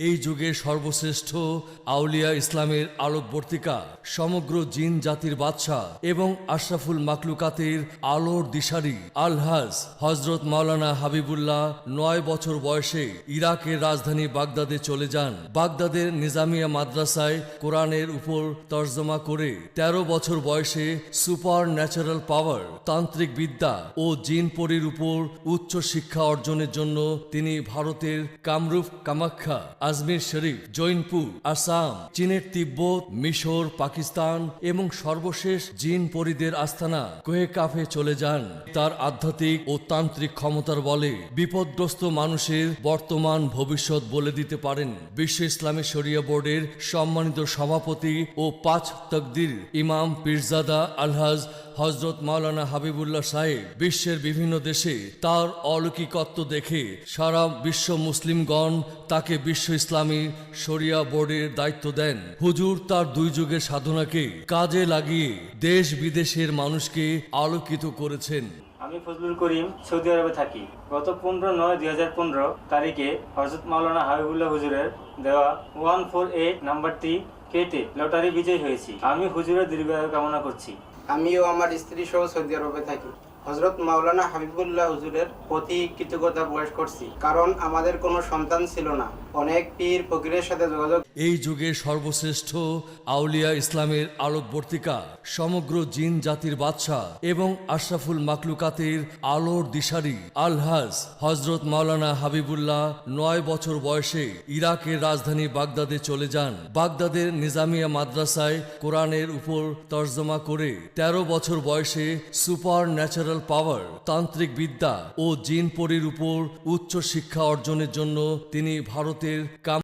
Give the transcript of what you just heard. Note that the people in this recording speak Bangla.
এই যুগের সর্বশ্রেষ্ঠ আউলিয়া ইসলামের আলোকবর্তিকা, সমগ্র জিন জাতির বাদশাহ এবং আশরাফুল মাকলুকাতের আলোর দিশারি আলহাজ হজরত মাওলানা হাবিবুল্লাহ ৯ বছর বয়সে ইরাকের রাজধানী বাগদাদে চলে যান। বাগদাদের নিজামিয়া মাদ্রাসায় কোরআনের উপর তর্জমা করে ১৩ বছর বয়সে সুপার ন্যাচারাল পাওয়ার, তান্ত্রিক বিদ্যা ও জিন পরীর উপর উচ্চ শিক্ষা অর্জনের জন্য তিনি ভারতের কামরূপ, কামাখ্যা, আজমির শরীফ, জৈনপুর, আসাম, চীনের তিব্বত, মিশর, পাকিস্তান এবং সর্বশেষ জিন পরীদের আস্তানা কোহেকাফে চলে যান। তার আধ্যাত্মিক ও তান্ত্রিক ক্ষমতার বলে বিপদগ্রস্ত মানুষের বর্তমান ভবিষ্যৎ বলে দিতে পারেন। বিশ্ব ইসলামী শরিয়া বোর্ডের সম্মানিত সভাপতি ও ৫ তকদির ইমাম পীরজাদা আলহাজ হজরত মাওলানা হাবিবুল্লাহ সাহেব বিশ্বের বিভিন্ন দেশে তার অলৌকিকত্ব দেখে সারা বিশ্ব মুসলিমগণ তাকে বিশ্ব ইসলামী শরিয়া বোর্ডের দায়িত্ব দেন। হুজুর তার ২ যুগের সাধনাকে কাজে লাগিয়ে দেশ বিদেশের মানুষকে আলোকিত করেছেন। আমি ফজলুল করিম সৌদি আরবে থাকি। গত ১৫/৯/২০১৫ তারিখে হযরত মাওলানা হাবিবুল্লাহ হুজুরের দেওয়া 148 নাম্বারটি কেটে লটারি বিজয়ী হয়েছি। আমি হুজুরের দীর্ঘায়ু কামনা করছি। আমিও আমার স্ত্রী সহ সৌদি আরবে থাকি। হযরত মাওলানা হাবিবুল্লাহ হুজুরের প্রতি কৃতজ্ঞতা প্রকাশ করছি, কারণ আমাদের কোনো সন্তান ছিল না। অনেক পীর ফকিরের সাথে যোগাযোগ। এই যুগের সর্বশ্রেষ্ঠ আউলিয়া ইসলামের আলোকবর্তিকা, সমগ্র জিন জাতির বাদশাহ এবং আশরাফুল মাকলুকাতের আলোর দিশারি আলহাজ হজরত মাওলানা হাবিবুল্লাহ ৯ বছর বয়সে ইরাকের রাজধানী বাগদাদে চলে যান। বাগদাদের নিজামিয়া মাদ্রাসায় কোরআনের উপর তর্জমা করে ১৩ বছর বয়সে সুপার ন্যাচারাল পাওয়ার, তান্ত্রিক বিদ্যা ও জিন পরীর উপর উচ্চ শিক্ষা অর্জনের জন্য তিনি ভারতের